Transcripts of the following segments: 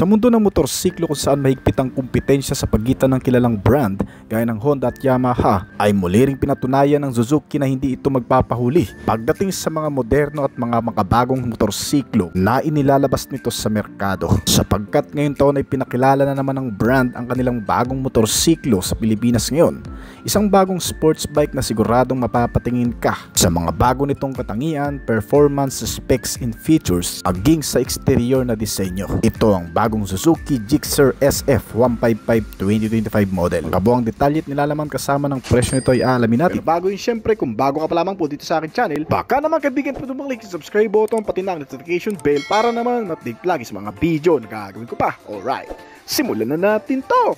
Sa mundo ng motorsiklo kung saan mahigpit ang kumpetensya sa pagitan ng kilalang brand gaya ng Honda at Yamaha, ay muli ring pinatunayan ng Suzuki na hindi ito magpapahuli pagdating sa mga moderno at mga makabagong motorsiklo na inilalabas nito sa merkado. Sapagkat ngayong taon ay pinakilala na naman ng brand ang kanilang bagong motorsiklo sa Pilipinas ngayon, isang bagong sports bike na siguradong mapapatingin ka sa mga bago nitong katangian, performance, specs and features aging sa eksterior na disenyo. Ito ang bagong Suzuki Gixxer SF 155 2025 model. Ang kabuang detalye at nilalaman kasama ng presyo nito ay aalamin natin. Pero bago yun, syempre, kung bago ka pa lamang po dito sa akin channel, baka naman kaibigan po tumang-click sa subscribe button pati na ang notification bell para naman ma-update lagi sa mga video na gagawin ko pa. Alright, simulan na natin to!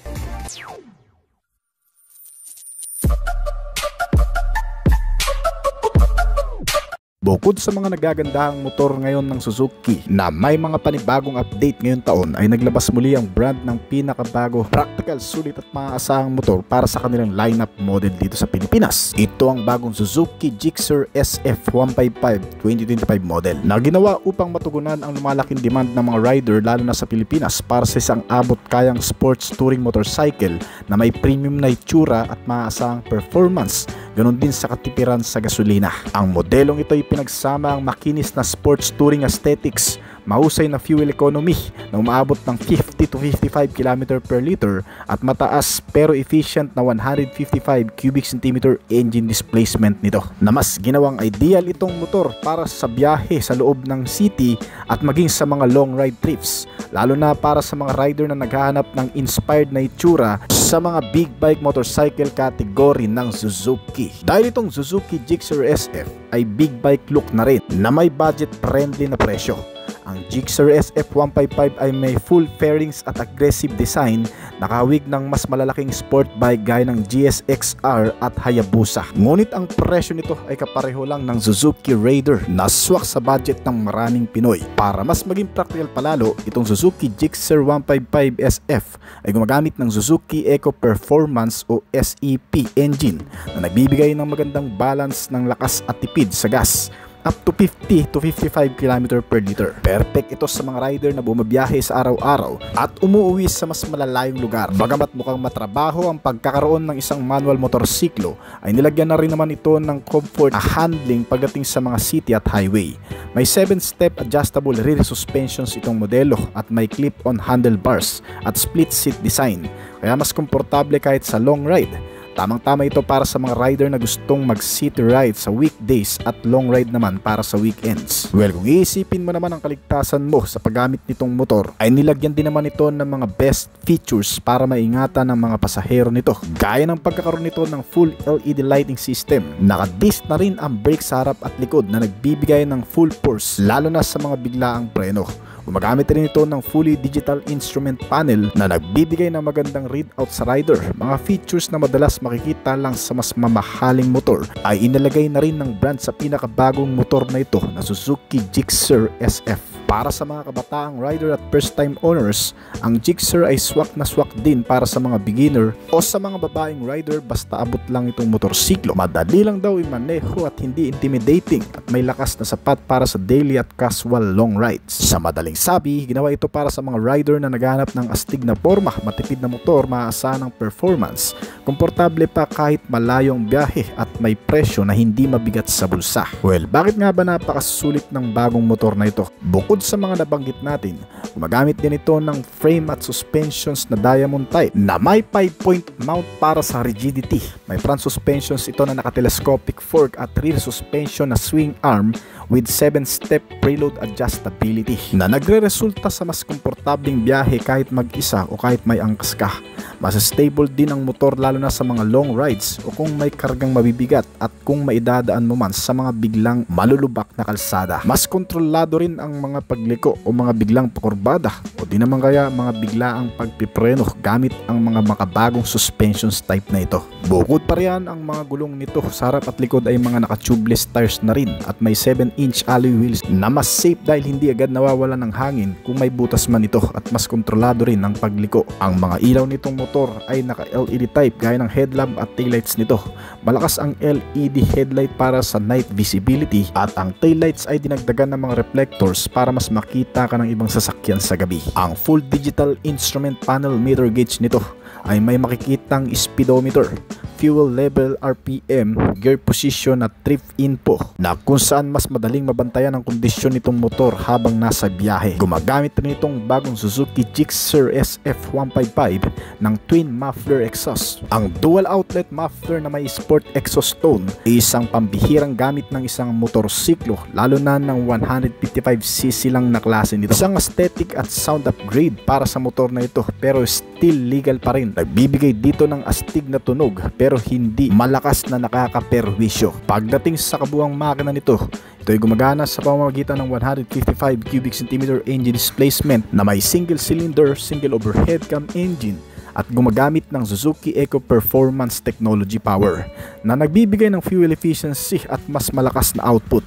Bukod sa mga nagagandahang motor ngayon ng Suzuki na may mga panibagong update ngayong taon, ay naglabas muli ang brand ng pinakabago, practical, sulit at maaasahang motor para sa kanilang lineup model dito sa Pilipinas. Ito ang bagong Suzuki Gixxer SF 155 2025 model na ginawa upang matugunan ang lumalaking demand ng mga rider lalo na sa Pilipinas para sa isang abot kayang sports touring motorcycle na may premium na itsura at maaasahang performance, ganon din sa katipiran sa gasolina. Ang modelong ito ay pinagsama ang makinis na sports touring aesthetics, mahusay na fuel economy na umaabot ng 50 to 55 km per liter at mataas pero efficient na 155 cubic centimeter engine displacement nito, na mas ginawang ideal itong motor para sa biyahe sa loob ng city at maging sa mga long ride trips, lalo na para sa mga rider na naghahanap ng inspired na itsura sa mga big bike motorcycle category ng Suzuki. Dahil itong Suzuki Gixxer SF ay big bike look na rin na may budget friendly na presyo. Ang Gixxer SF 155 ay may full fairings at aggressive design, nakahawig ng mas malalaking sport bike gaya ng GSX-R at Hayabusa. Ngunit ang presyo nito ay kapareho lang ng Suzuki Raider na swak sa budget ng maraming Pinoy. Para mas maging practical palalo, itong Suzuki Gixxer 155 SF ay gumagamit ng Suzuki Eco Performance o SEP engine na nagbibigay ng magandang balance ng lakas at tipid sa gas, up to 50 to 55 km per liter. Perfect ito sa mga rider na bumabiyahe sa araw-araw at umuwi sa mas malalayong lugar. Bagamat mukhang matrabaho ang pagkakaroon ng isang manual motorsiklo, ay nilagyan na rin naman ito ng comfort handling pagdating sa mga city at highway. May 7-step adjustable rear suspensions itong modelo at may clip-on handlebars at split seat design, kaya mas komportable kahit sa long ride. Tamang-tama ito para sa mga rider na gustong mag-city ride sa weekdays at long ride naman para sa weekends. Well, kung iisipin mo naman ang kaligtasan mo sa paggamit nitong motor, ay nilagyan din naman ito ng mga best features para maingatan ng mga pasahero nito. Gaya ng pagkakaroon nito ng full LED lighting system. Nakadisc na rin ang brake sa harap at likod na nagbibigay ng full force lalo na sa mga biglaang preno. Gumagamit rin ito ng fully digital instrument panel na nagbibigay ng magandang readout sa rider. Mga features na madalas makikita lang sa mas mamahaling motor ay inilagay na rin ng brand sa pinakabagong motor na ito na Suzuki Gixxer SF. Para sa mga kabataang rider at first time owners, ang Gixxer ay swak na swak din para sa mga beginner o sa mga babaeng rider basta abot lang itong motorsiklo. Madali lang daw imaneho at hindi intimidating at may lakas na sapat para sa daily at casual long rides. Sa madaling sabi, ginawa ito para sa mga rider na naghahanap ng astig na forma, matipid na motor, maasahan ng performance, komportable pa kahit malayong biyahe at may presyo na hindi mabigat sa bulsa. Well, bakit nga ba napakasulit ng bagong motor na ito? Bukod sa mga nabanggit natin, gumagamit din ito ng frame at suspensions na diamond type na may 5-point mount para sa rigidity. May front suspensions ito na naka-telescopic fork at rear suspension na swing arm with 7-step preload adjustability na nagre-resulta sa mas komportableng biyahe kahit mag-isa o kahit may angkas ka. Mas stable din ang motor lalo na sa mga long rides o kung may kargang mabibigat at kung maidadaan mo man sa mga biglang malulubak na kalsada. Mas kontrolado rin ang mga pagliko o mga biglang pakurbada o di naman kaya mga biglaang pagpipreno gamit ang mga makabagong suspensions type na ito. Bukod pa riyan, ang mga gulong nito sa harap at likod ay mga naka-tubeless tires na rin at may 7-inch alloy wheels na mas safe dahil hindi agad nawawala ng hangin kung may butas man ito at mas kontrolado rin ang pagliko. Ang mga ilaw nitong motor motor ay naka LED type gaya ng headlamp at taillights nito. Malakas ang LED headlight para sa night visibility at ang taillights ay dinagdagan ng mga reflectors para mas makita ka ng ibang sasakyan sa gabi. Ang full digital instrument panel meter gauge nito ay may makikitang speedometer, fuel level, RPM, gear position at trip info na kung saan mas madaling mabantayan ang kondisyon nitong motor habang nasa biyahe. Gumagamit rin itong bagong Suzuki Gixxer SF155 ng twin muffler exhaust. Ang dual outlet muffler na may sport exhaust tone ay isang pambihirang gamit ng isang motorsiklo, lalo na ng 155cc lang na klase nito. Isang aesthetic at sound upgrade para sa motor na ito, pero still legal pa rin. Nagbibigay dito ng astig na tunog pero hindi malakas na nakakaperwisyo. Pagdating sa kabuuang makina nito, ito ay gumagana sa pamamagitan ng 155 cubic centimeter engine displacement na may single cylinder, single overhead cam engine at gumagamit ng Suzuki Eco Performance Technology Power na nagbibigay ng fuel efficiency at mas malakas na output,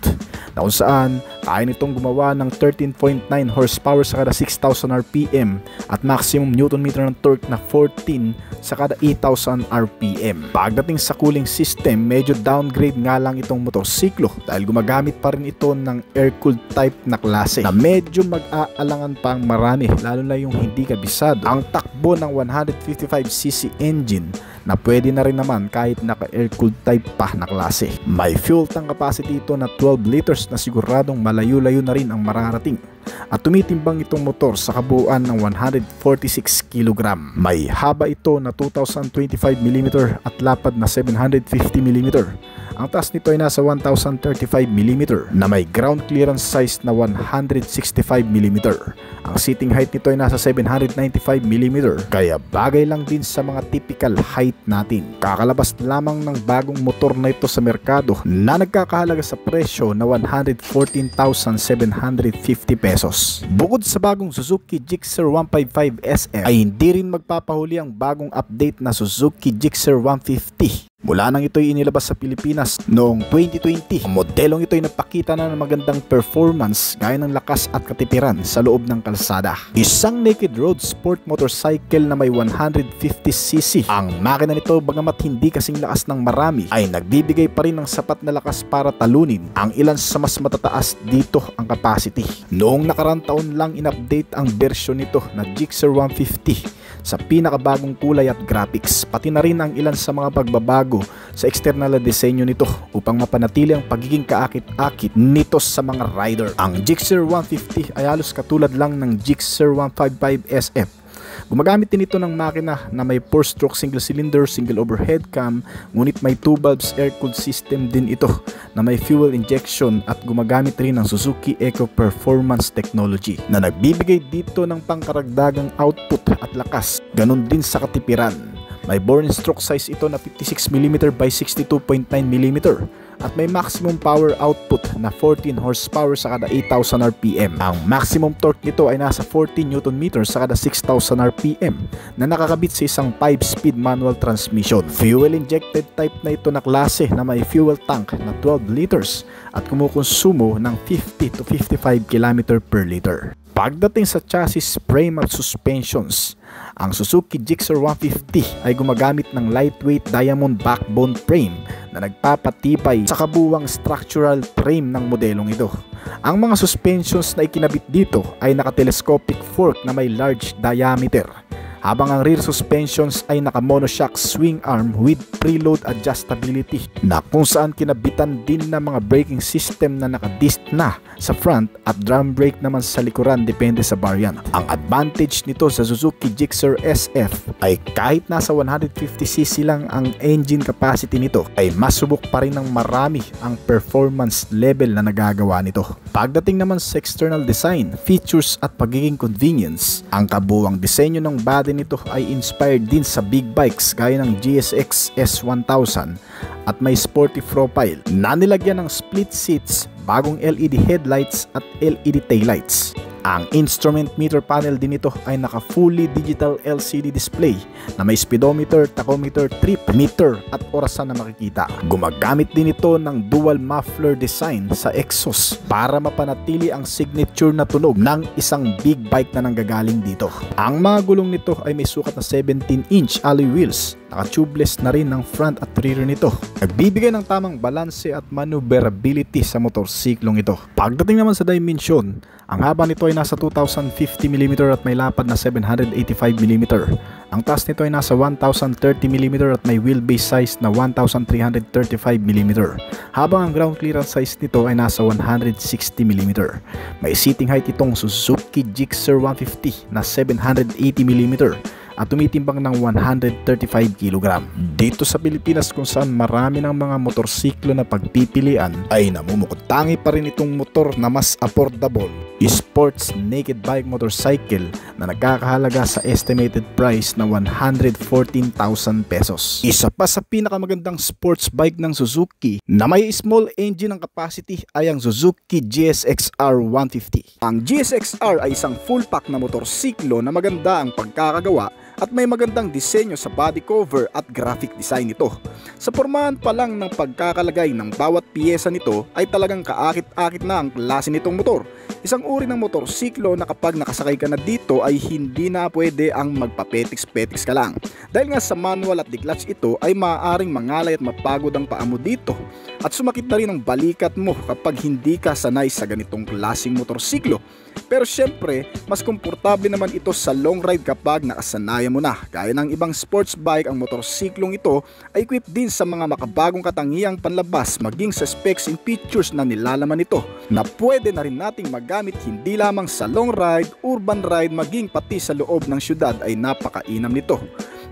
na kung saan kaya nitong gumawa ng 13.9 horsepower sa kada 6,000 RPM at maximum Newton meter ng torque na 14 sa kada 8,000 RPM. Pagdating sa cooling system, medyo downgrade nga lang itong motorsiklo dahil gumagamit pa rin ito ng air-cooled type na klase na medyo mag-aalangan pang marami, lalo na yung hindi kabisado ang takbo ng 155cc engine na pwede na rin naman kahit naka-air-cooled type pa na klase. May fuel tank capacity ito na 12 liters na siguradong malayo-layo na rin ang mararating at tumitimbang itong motor sa kabuuan ng 146 kg. May haba ito na 2025mm at lapad na 750mm. Ang taas nito ay nasa 1035mm na may ground clearance size na 165mm. Ang seating height nito ay nasa 795mm, kaya bagay lang din sa mga typical height natin. Kakalabas lamang ng bagong motor na ito sa merkado na nagkakahalaga sa presyo na 114,750 pesos. Bukod sa bagong Suzuki Gixxer 155 SF ay hindi rin magpapahuli ang bagong update na Suzuki Gixxer 150. Mula nang ito'y inilabas sa Pilipinas noong 2020, ang modelong ito'y napakita na ng magandang performance gaya ng lakas at katipiran sa loob ng kalsada. Isang naked road sport motorcycle na may 150cc. Ang makina nito, bagamat hindi kasing lakas ng marami, ay nagbibigay pa rin ng sapat na lakas para talunin ang ilan sa mas matataas dito ang capacity. Noong nakarang taon lang in-update ang version nito na Gixxer 150 sa pinakabagong kulay at graphics, pati na rin ang ilan sa mga pagbabago sa external na disenyo nito upang mapanatili ang pagiging kaakit-akit nito sa mga rider. Ang Gixxer 150 ay halos katulad lang ng Gixxer 155 SF. Gumagamit din ito ng makina na may 4-stroke single cylinder, single overhead cam, ngunit may 2 valves air-cooled system din ito na may fuel injection at gumagamit rin ng Suzuki Eco Performance Technology na nagbibigay dito ng pangkaragdagang output at lakas, ganun din sa katipiran. May bore and stroke size ito na 56mm by 62.9mm at may maximum power output na 14 horsepower sa kada 8,000 RPM. Ang maximum torque nito ay nasa 14 Nm sa kada 6,000 RPM na nakakabit sa isang 5-speed manual transmission. Fuel injected type na ito na klase na may fuel tank na 12 liters at kumukonsumo ng 50 to 55 km per liter. Pagdating sa chassis, frame at suspensions, ang Suzuki Gixxer 150 ay gumagamit ng lightweight diamond backbone frame na nagpapatibay sa kabuuang structural frame ng modelong ito. Ang mga suspensions na ikinabit dito ay naka-telescopic fork na may large diameter, habang ang rear suspensions ay naka-monoshock swing arm with preload adjustability na kung saan kinabitan din ng mga braking system na naka-disc na sa front at drum brake naman sa likuran depende sa variant. Ang advantage nito sa Suzuki Gixxer SF ay kahit nasa 150cc lang ang engine capacity nito ay masubok pa rin ng marami ang performance level na nagagawa nito. Pagdating naman sa external design, features at pagiging convenience, ang kabuuang disenyo ng body nito ay inspired din sa big bikes gaya ng GSX S1000 at may sporty profile na nilagyan ng split seats, bagong LED headlights at LED taillights. Ang instrument meter panel din ito ay naka fully digital LCD display na may speedometer, tachometer, trip meter at orasan na makikita. Gumagamit din ito ng dual muffler design sa exhaust para mapanatili ang signature na tunog ng isang big bike na nanggagaling dito. Ang mga gulong nito ay may sukat na 17-inch alloy wheels. Naka-tubeless na rin ng front at rear nito. Nagbibigay ng tamang balanse at maneuverability sa motorsiklong ito. Pagdating naman sa dimension, ang haba nito ay nasa 2050mm at may lapad na 785mm. Ang taas nito ay nasa 1030mm at may wheelbase size na 1335mm. Habang ang ground clearance size nito ay nasa 160mm. May seating height itong Suzuki Gixxer 150 na 780mm at tumitimbang ng 135kg. Dito sa Pilipinas kung saan marami ng mga motorsiklo na pagpipilian ay namumukod-tangi pa rin itong motor na mas affordable, sports naked bike motorcycle na nagkakahalaga sa estimated price na 114,000 pesos. Isa pa sa pinakamagandang sports bike ng Suzuki na may small engine ng capacity ay ang Suzuki GSX-R 150. Ang GSX-R ay isang full pack na motorsiklo na maganda ang pagkakagawa at may magandang disenyo sa body cover at graphic design nito. Sa pormahan pa lang ng pagkakalagay ng bawat piyesa nito ay talagang kaakit-akit na ang klase nitong motor. Isang uri ng motorsiklo na kapag nakasakay ka na dito ay hindi na pwede ang magpapetiks-petiks ka lang. Dahil nga sa manual at declutch ito ay maaaring mangalay at mapagod ang paa mo dito. At sumakit na rin ang balikat mo kapag hindi ka sanay sa ganitong klaseng motorsiklo. Pero syempre, mas komportable naman ito sa long ride kapag nakasanayan mo na. Gaya ng ibang sports bike, ang motorsiklong ito ay equipped din sa mga makabagong katangiang panlabas maging sa specs and features na nilalaman nito na pwede na rin nating magamit hindi lamang sa long ride, urban ride, maging pati sa loob ng syudad ay napakainam nito.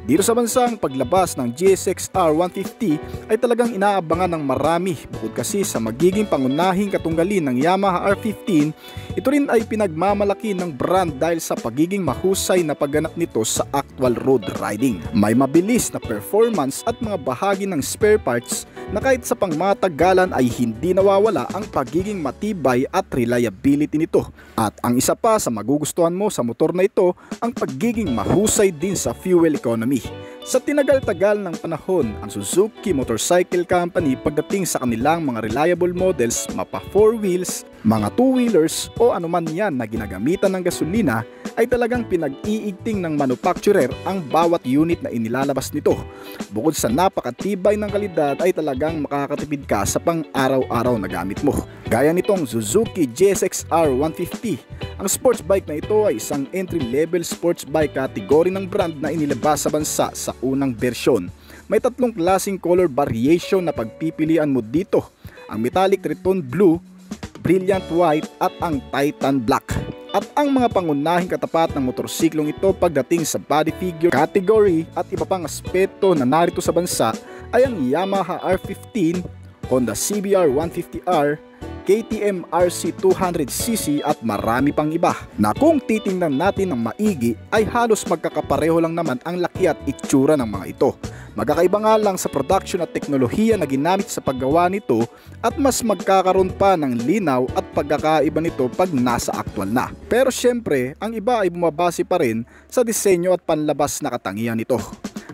Dito sa bansa, ang paglabas ng GSX-R 150 ay talagang inaabangan ng marami bukod kasi sa magiging pangunahing katunggali ng Yamaha R15. Ito rin ay pinagmamalaki ng brand dahil sa pagiging mahusay na pagganap nito sa actual road riding. May mabilis na performance at mga bahagi ng spare parts na kahit sa pangmatagalan ay hindi nawawala ang pagiging matibay at reliability nito. At ang isa pa sa magugustuhan mo sa motor na ito, ang pagiging mahusay din sa fuel economy. Sa tinagal-tagal ng panahon, ang Suzuki Motorcycle Company pagdating sa kanilang mga reliable models, mapa 4 wheels, mga 2-wheelers o anuman yan na ginagamitan ng gasolina ay talagang pinag-iigting ng manufacturer ang bawat unit na inilalabas nito. Bukod sa napakatibay ng kalidad ay talagang makakatipid ka sa pang-araw-araw na gamit mo. Gaya nitong Suzuki GSX-R 150. Ang sports bike na ito ay isang entry-level sports bike category ng brand na inilabas sa bansa sa unang bersyon. May 3 klaseng color variation na pagpipilian mo dito. Ang metallic triton blue, brilliant white at ang titan black. At ang mga pangunahing katapat ng motorsiklong ito pagdating sa body figure, category at iba pang aspeto na narito sa bansa ay ang Yamaha R15, Honda CBR 150R, KTM RC200cc at marami pang iba na kung titingnan natin ng maigi ay halos magkakapareho lang naman ang laki at itsura ng mga ito. Magkakaiba nga lang sa production at teknolohiya na ginamit sa paggawa nito at mas magkakaroon pa ng linaw at pagkakaiba nito pag nasa actual na. Pero syempre, ang iba ay bumabase pa rin sa disenyo at panlabas na katangian nito.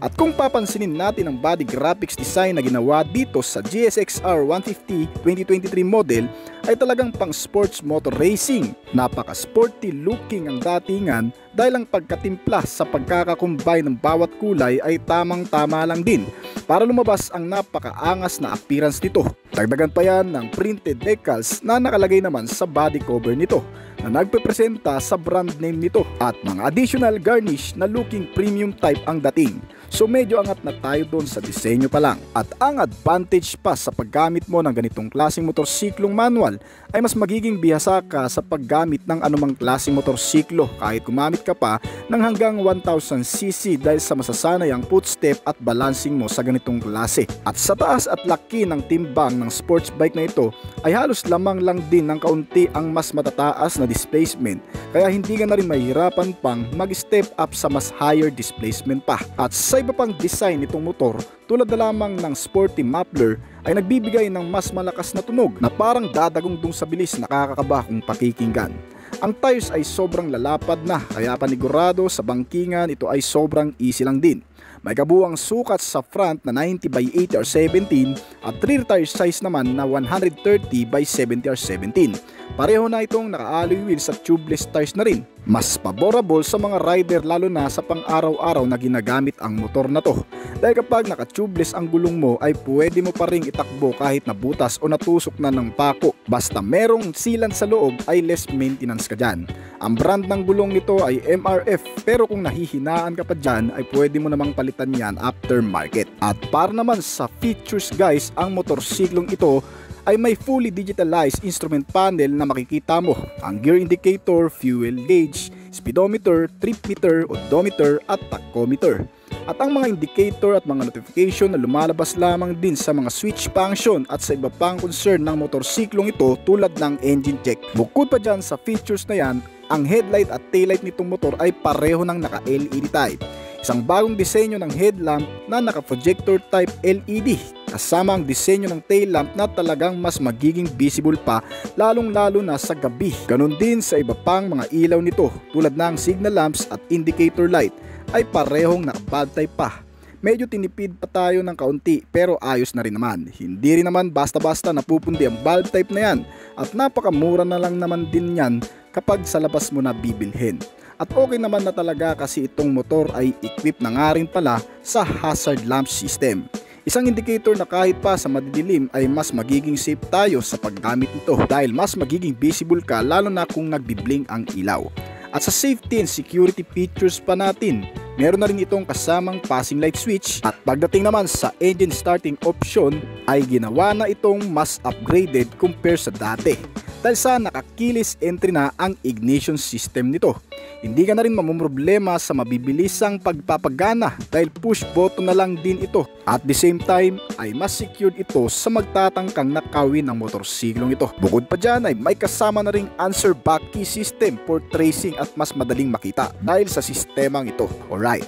At kung papansinin natin ang body graphics design na ginawa dito sa GSX-R 150 2023 model ay talagang pang sports motor racing. Napaka-sporty looking ang datingan dahil ang pagkatimpla sa pagkakakumbay ng bawat kulay ay tamang-tama lang din para lumabas ang napakaangas na appearance nito. Dagdagan pa yan ng printed decals na nakalagay naman sa body cover nito na nagpepresenta sa brand name nito at mga additional garnish na looking premium type ang dating. So medyo angat na tayo doon sa disenyo pa lang. At ang advantage pa sa paggamit mo ng ganitong klaseng motorsiklong manual ay mas magiging bihasa ka sa paggamit ng anumang klaseng motorsiklo kahit gumamit ka pa ng hanggang 1000cc dahil sa masasanayang footstep at balancing mo sa ganitong klase. At sa taas at laki ng timbang ng sports bike na ito ay halos lamang lang din ng kaunti ang mas matataas na displacement kaya hindi ka na rin mahihirapan pang mag-step up sa mas higher displacement pa. At sa iba pang design nitong motor tulad na lamang ng sporty muffler ay nagbibigay ng mas malakas na tunog na parang dadagong dun sa bilis nakakakaba kung pakikinggan. Ang tires ay sobrang lalapad na kaya panigurado sa bangkingan ito ay sobrang easy lang din. May kabuuang sukat sa front na 90/80 or 17 at rear tire size naman na 130/70 or 17. Pareho na itong naka-alloy wheels at tubeless tires na rin. Mas favorable sa mga rider lalo na sa pang-araw-araw na ginagamit ang motor na to. Dahil kapag naka-tubeless ang gulong mo ay pwede mo pa ring itakbo kahit nabutas o natusok na ng pako. Basta merong sealant sa loob ay less maintenance ka dyan. Ang brand ng gulong nito ay MRF pero kung nahihinaan ka pa dyan ay pwede mo namang palitan yan aftermarket. At para naman sa features guys, ang motorsiklong ito ay may fully digitalized instrument panel na makikita mo ang gear indicator, fuel gauge, speedometer, trip meter, odometer at tachometer. At ang mga indicator at mga notification na lumalabas lamang din sa mga switch function at sa iba pang concern ng motorsiklong ito tulad ng engine check. Bukod pa dyan sa features na yan, ang headlight at taillight nitong motor ay pareho ng naka-LED type. Isang bagong disenyo ng headlamp na naka-projector type LED kasama ang disenyo ng tail lamp na talagang mas magiging visible pa lalong-lalo na sa gabi. Ganon din sa iba pang mga ilaw nito tulad ng signal lamps at indicator light ay parehong naka-bulb type pa. Medyo tinipid pa tayo ng kaunti pero ayos na rin naman. Hindi rin naman basta-basta napupundi ang bulb type na yan at napakamura na lang naman din yan kapag sa labas mo na bibilhin. At okay naman na talaga kasi itong motor ay equipped na nga rin pala sa hazard lamp system. Isang indicator na kahit pa sa madidilim ay mas magiging safe tayo sa paggamit nito dahil mas magiging visible ka lalo na kung nagbiblink ang ilaw. At sa safety and security features pa natin, meron na rin itong kasamang passing light switch at pagdating naman sa engine starting option ay ginawa na itong mas upgraded compare sa dati dahil sa nakakilis entry na ang ignition system nito. Hindi ka na rin mamumroblema sa mabibilisang pagpapagana dahil push button na lang din ito. At the same time ay mas secured ito sa magtatangkang nakawin ng motorsiklong ito. Bukod pa dyan ay may kasama na ring answer back key system for tracing at mas madaling makita dahil sa sistemang ito. Alright,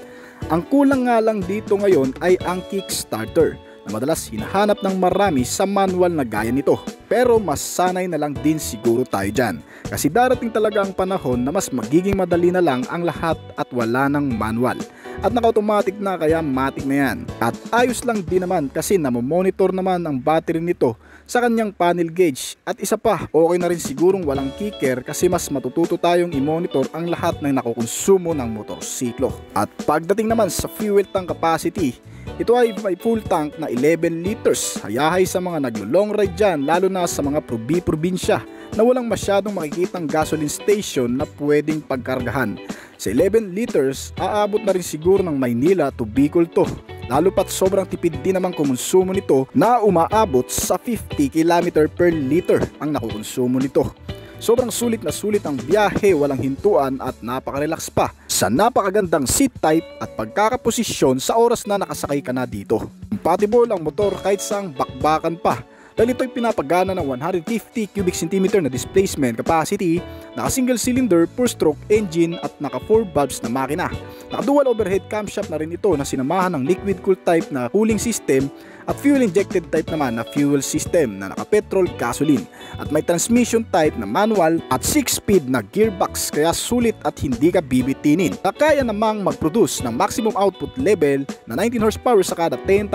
ang kulang nga lang dito ngayon ay ang kickstarter na madalas hinahanap ng marami sa manual na gaya nito. Pero mas sanay na lang din siguro tayo dyan kasi darating talaga ang panahon na mas magiging madali na lang ang lahat at wala ng manual. At naka-automatic na kaya matic na yan. At ayos lang din naman kasi namomonitor naman ang battery nito sa kanyang panel gauge. At isa pa, okay na rin sigurong walang kicker kasi mas matututo tayong i-monitor ang lahat ng nakukonsumo ng motorsiklo. At pagdating naman sa fuel tank capacity, ito ay may full tank na 11 liters. Hayahay sa mga naglo-long ride dyan lalo na sa mga probinsya na walang masyadong makikitang gasoline station na pwedeng pagkargahan. Sa 11 liters, aabot na rin siguro ng Maynila to Bicol to. Lalo pat sobrang tipid din naman konsumo nito na umaabot sa 50 km per liter ang nakukonsumo nito. Sobrang sulit na sulit ang biyahe, walang hintuan at napaka-relax pa sa napakagandang seat type at pagkakaposisyon sa oras na nakasakay ka na dito. Compatible ang motor kahit saang bakbakan pa dahil ito'y pinapagana ng 150 cubic centimeter na displacement capacity, naka single cylinder 4-stroke engine at naka 4 valves na makina. Naka dual overhead camshaft na rin ito na sinamahan ng liquid cooled type na cooling system at fuel injected type naman na fuel system na naka petrol gasoline at may transmission type na manual at 6-speed na gearbox kaya sulit at hindi ka bibitinin. Kaya namang mag-produce ng maximum output level na 19 horsepower sa kada 10,000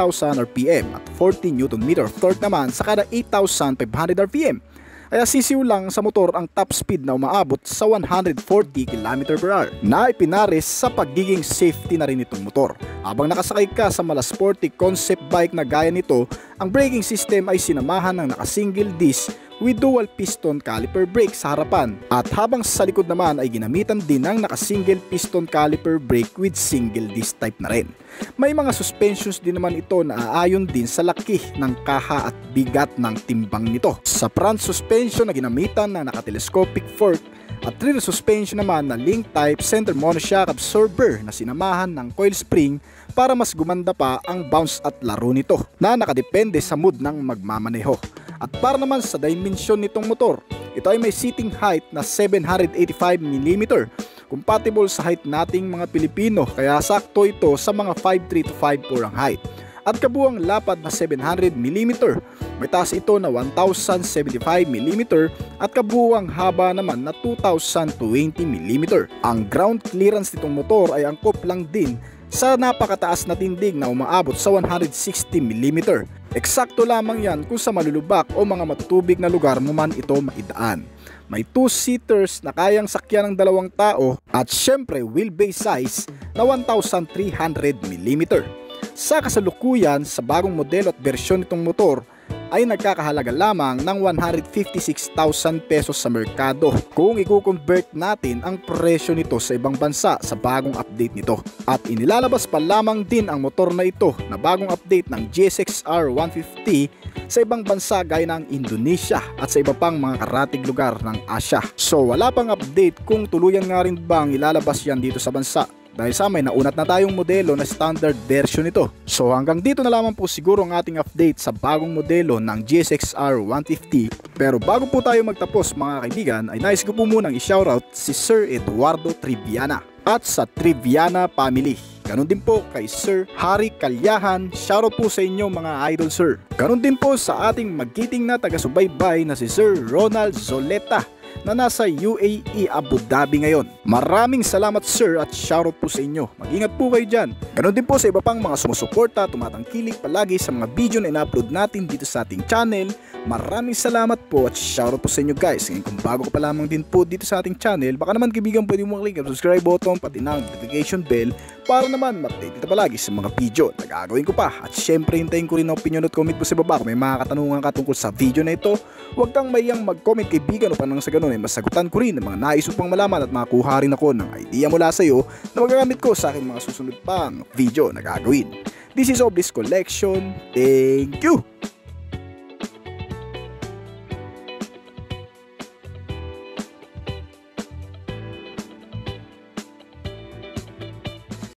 RPM at 40 Nm of torque naman sa kada 8,500 RPM. Kaya sisiw lang sa motor ang top speed na umaabot sa 140 km/h na ipinares sa pagiging safety na rin itong motor. Habang nakasakay ka sa mala sporty concept bike na gaya nito, ang braking system ay sinamahan ng naka-single disc with dual piston caliper brake sa harapan at habang sa likod naman ay ginamitan din ng naka-single piston caliper brake with single disc type na rin. May mga suspensions din naman ito na aayon din sa laki ng kaha at bigat ng timbang nito. Sa front suspension na ginamitan ng naka-telescopic fork at rear suspension naman na link type center monoshock absorber na sinamahan ng coil spring para mas gumanda pa ang bounce at laro nito na nakadepende sa mood ng magmamaneho. At para naman sa dimension nitong motor, ito ay may seating height na 785mm, compatible sa height nating mga Pilipino kaya sakto ito sa mga 5'3" to 5'4" ang height. at kabuuang lapad na 700mm. May taas ito na 1075mm at kabuuang haba naman na 2020mm. Ang ground clearance nitong motor ay angkop lang din sa napakataas na tindig na umaabot sa 160mm. Eksakto lamang yan kung sa malulubak o mga matutubig na lugar mo man ito maidaan. May 2-seaters na kayang sakyan ng 2 tao at syempre wheelbase size na 1300mm. Sa kasalukuyan, sa bagong modelo at bersyon nitong motor ay nagkakahalaga lamang ng 156,000 pesos sa merkado kung i-convert natin ang presyo nito sa ibang bansa sa bagong update nito. At inilalabas pa lamang din ang motor na ito na bagong update ng GSX-R 150 sa ibang bansa gaya ng Indonesia at sa iba pang mga karatig lugar ng Asia. So wala pang update kung tuluyan nga rin bang ilalabas yan dito sa bansa, dahil sa may naunat na tayong modelo na standard version nito. So hanggang dito na lamang po siguro ang ating update sa bagong modelo ng GSX-R 150. Pero bago po tayo magtapos mga kaibigan, ay nais ko po munang i-shoutout si Sir Eduardo Triviana at sa Triviana family. Ganon din po kay Sir Harry Kalyahan, shoutout po sa inyo mga idol sir. Ganon din po sa ating magiting na taga-subaybay na si Sir Ronald Zoleta na nasa UAE Abu Dhabi ngayon. Maraming salamat sir at shoutout po sa inyo. Mag-ingat po kayo dyan. Ganon din po sa iba pang mga sumusuporta, tumatangkilik palagi sa mga video na ina-upload natin dito sa ating channel. Maraming salamat po at shoutout po sa inyo guys. Ngayon kung bago ka pa lamang din po dito sa ating channel, baka naman kaibigan pwede mo maklik ang subscribe button pati na notification bell para naman ma-update kita palagi sa mga video na gagawin ko pa. At syempre hintayin ko rin ang opinion at comment po sa baba kung may mga katanungan ka tungkol sa video na ito. Huwag kang mayang mag-comment kaibigan upang nang sa ganun ay masagutan ko rin ng mga nais pang malaman at makakuha rin ako ng idea mula sa iyo na magagamit ko sa aking mga susunod pang video na gagawin. This is Oblis Collection. Thank you!